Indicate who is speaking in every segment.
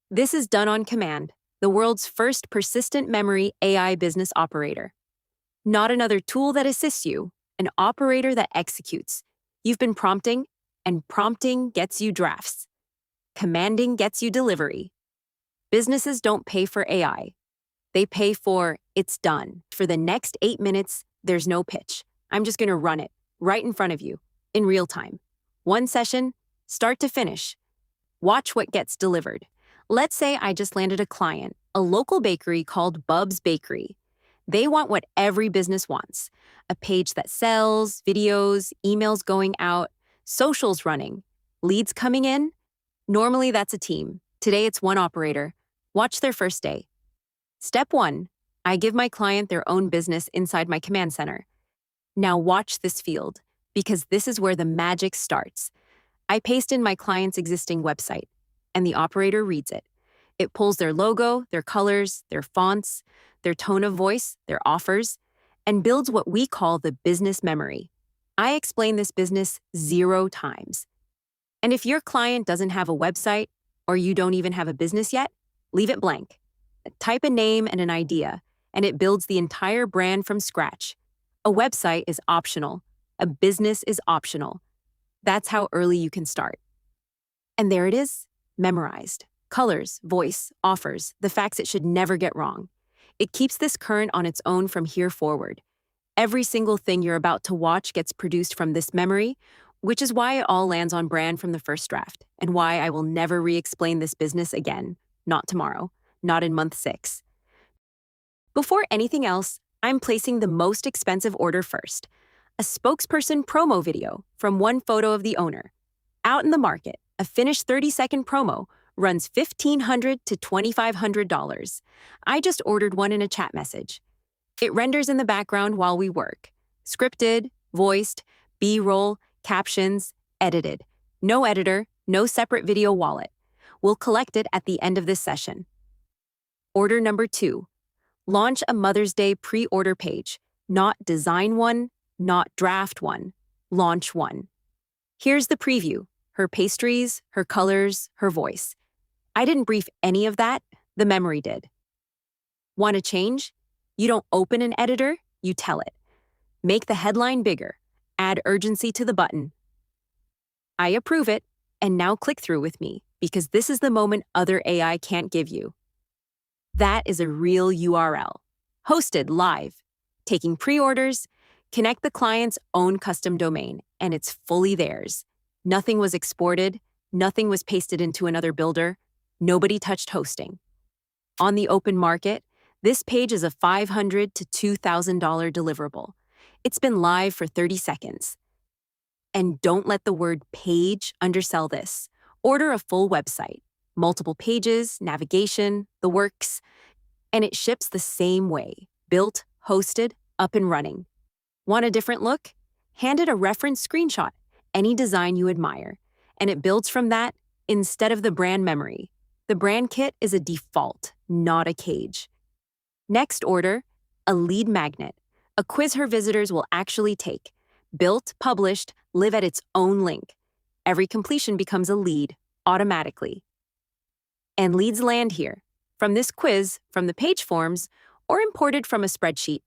Speaker 1: This is done on command, the world's first persistent memory AI business operator. Not another tool that assists you, an operator that executes. You've been prompting, and prompting gets you drafts. Commanding gets you delivery. Businesses don't pay for AI. They pay for it's done. For the next 8 minutes, there's no pitch. I'm just going to run it right in front of you, in real time. One session, start to finish. Watch what gets delivered. Let's say I just landed a client, a local bakery called Bub's Bakery. They want what every business wants: a page that sells, videos, emails going out, socials running, leads coming in. Normally that's a team. Today it's one operator. Watch their first day. Step 1, I give my client their own business inside my command center. Now watch this field, because this is where the magic starts. I paste in my client's existing website, and the operator reads it. It pulls their logo, their colors, their fonts, their tone of voice, their offers, and builds what we call the business memory. I explain this business 0 times. And if your client doesn't have a website, or you don't even have a business yet, leave it blank. Type a name and an idea, and it builds the entire brand from scratch. A website is optional. A business is optional. That's how early you can start. And there it is, memorized. Colors, voice, offers, the facts it should never get wrong. It keeps this current on its own from here forward. Every single thing you're about to watch gets produced from this memory, which is why it all lands on brand from the first draft, and why I will never re-explain this business again. Not tomorrow, not in month 6. Before anything else, I'm placing the most expensive order first: a spokesperson promo video from one photo of the owner. Out in the market, a finished 30-second promo runs $1,500 to $2,500. I just ordered one in a chat message. It renders in the background while we work. Scripted, voiced, B-roll, captions, edited. No editor, no separate video wallet. We'll collect it at the end of this session. Order number 2. Launch a Mother's Day pre-order page. Not design one, not draft one. Launch one. Here's the preview: her pastries, her colors, her voice. I didn't brief any of that, the memory did. Want to change? You don't open an editor, you tell it. Make the headline bigger. Add urgency to the button. I approve it, and now click through with me, because this is the moment other AI can't give you. That is a real URL. Hosted live. Taking pre-orders, connect the client's own custom domain, and it's fully theirs. Nothing was exported, nothing was pasted into another builder, nobody touched hosting. On the open market, this page is a $500 to $2,000 deliverable. It's been live for 30 seconds. And don't let the word page undersell this. Order a full website, multiple pages, navigation, the works, and it ships the same way: built, hosted, up and running. Want a different look? Hand it a reference screenshot, any design you admire, and it builds from that instead of the brand memory. The brand kit is a default, not a cage. Next order, a lead magnet, a quiz her visitors will actually take. Built, published, live at its own link. Every completion becomes a lead, automatically. And leads land here, from this quiz, from the page forms, or imported from a spreadsheet.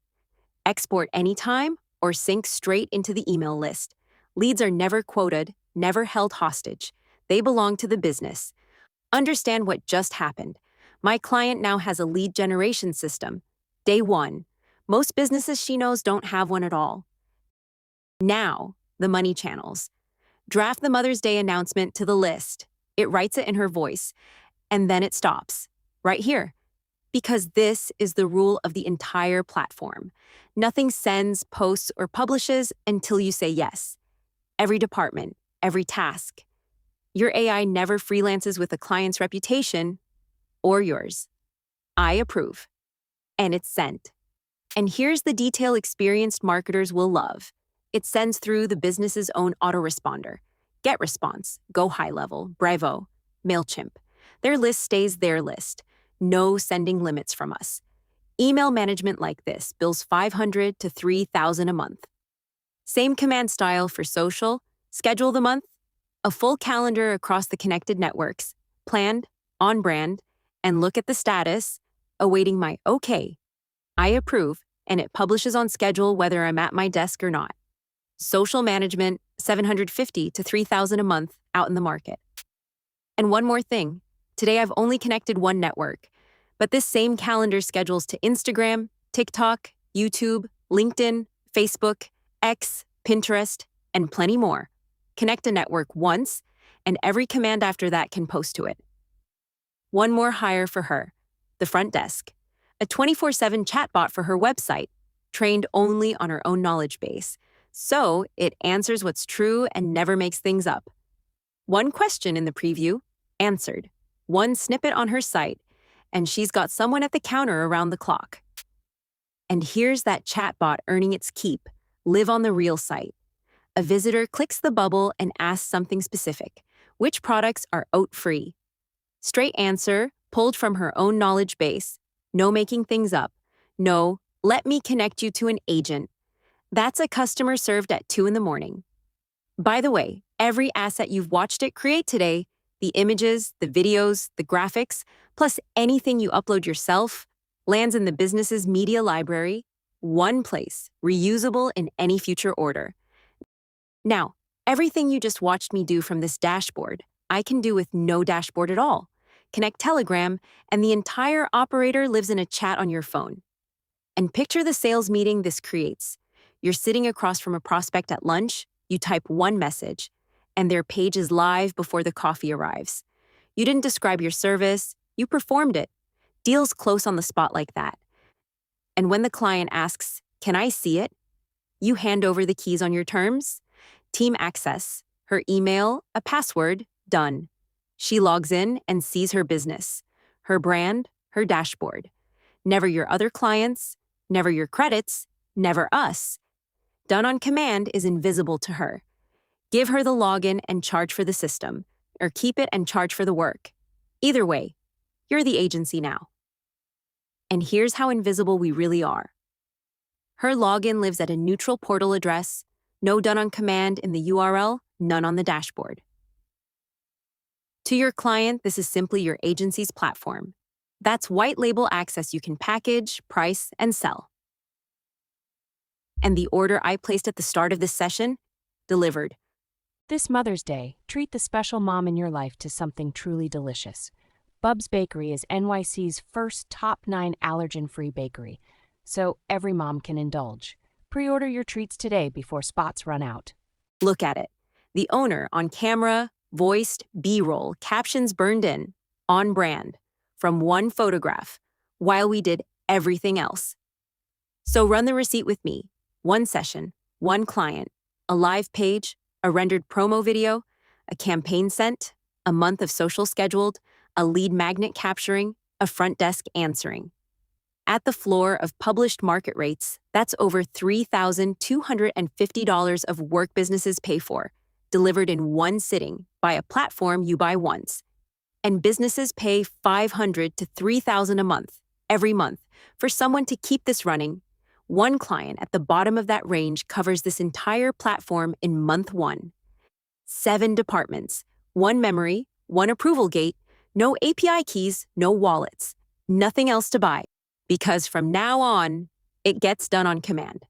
Speaker 1: Export anytime or sync straight into the email list. Leads are never quoted, never held hostage. They belong to the business. Understand what just happened. My client now has a lead generation system. Day 1. Most businesses she knows don't have one at all. Now, the money channels. Draft the Mother's Day announcement to the list. It writes it in her voice, and then it stops. Right here. Because this is the rule of the entire platform. Nothing sends, posts, or publishes until you say yes. Every department, every task. Your AI never freelances with a client's reputation or yours. I approve. And it's sent. And here's the detail experienced marketers will love. It sends through the business's own autoresponder. GetResponse, Go High Level, Bravo, MailChimp. Their list stays their list. No sending limits from us. Email management like this bills $500 to $3,000 a month. Same command style for social, schedule the month, a full calendar across the connected networks, planned, on brand, and look at the status, awaiting my okay. I approve, and it publishes on schedule whether I'm at my desk or not. Social management, $750 to $3,000 a month out in the market. And one more thing. Today I've only connected one network, but this same calendar schedules to Instagram, TikTok, YouTube, LinkedIn, Facebook, X, Pinterest, and plenty more. Connect a network once, and every command after that can post to it. One more hire for her, the front desk. A 24/7 chatbot for her website, trained only on her own knowledge base, so it answers what's true and never makes things up. One question in the preview, answered. One snippet on her site, and she's got someone at the counter around the clock. And here's that chatbot earning its keep, live on the real site. A visitor clicks the bubble and asks something specific. Which products are oat-free? Straight answer, pulled from her own knowledge base. No making things up. No, let me connect you to an agent. That's a customer served at 2 a.m. By the way, every asset you've watched it create today, the images, the videos, the graphics, plus anything you upload yourself, lands in the business's media library, one place, reusable in any future order. Now, everything you just watched me do from this dashboard, I can do with no dashboard at all. Connect Telegram, and the entire operator lives in a chat on your phone. And picture the sales meeting this creates. You're sitting across from a prospect at lunch, you type one message, and their page is live before the coffee arrives. You didn't describe your service, you performed it. Deals close on the spot like that. And when the client asks, "Can I see it?" you hand over the keys on your terms. Team access, her email, a password, done. She logs in and sees her business, her brand, her dashboard. Never your other clients, never your credits, never us. Done on command is invisible to her. Give her the login and charge for the system, or keep it and charge for the work. Either way, you're the agency now. And here's how invisible we really are. Her login lives at a neutral portal address, no done on command in the URL, none on the dashboard. To your client, this is simply your agency's platform. That's white label access you can package, price, and sell. And the order I placed at the start of this session, delivered.
Speaker 2: This Mother's Day, treat the special mom in your life to something truly delicious. Bub's Bakery is NYC's first top 9 allergen-free bakery, so every mom can indulge. Pre-order your treats today before spots run out.
Speaker 1: Look at it. The owner on camera, voiced, B-roll, captions burned in, on brand, from one photograph, while we did everything else. So run the receipt with me. One session, one client, a live page, a rendered promo video, a campaign sent, a month of social scheduled, a lead magnet capturing, a front desk answering. At the floor of published market rates, that's over $3,250 of work businesses pay for, delivered in one sitting by a platform you buy once. And businesses pay $500 to $3,000 a month, every month, for someone to keep this running. One client at the bottom of that range covers this entire platform in month 1. 7 departments, one memory, one approval gate, no API keys, no wallets, nothing else to buy. Because from now on, it gets done on command.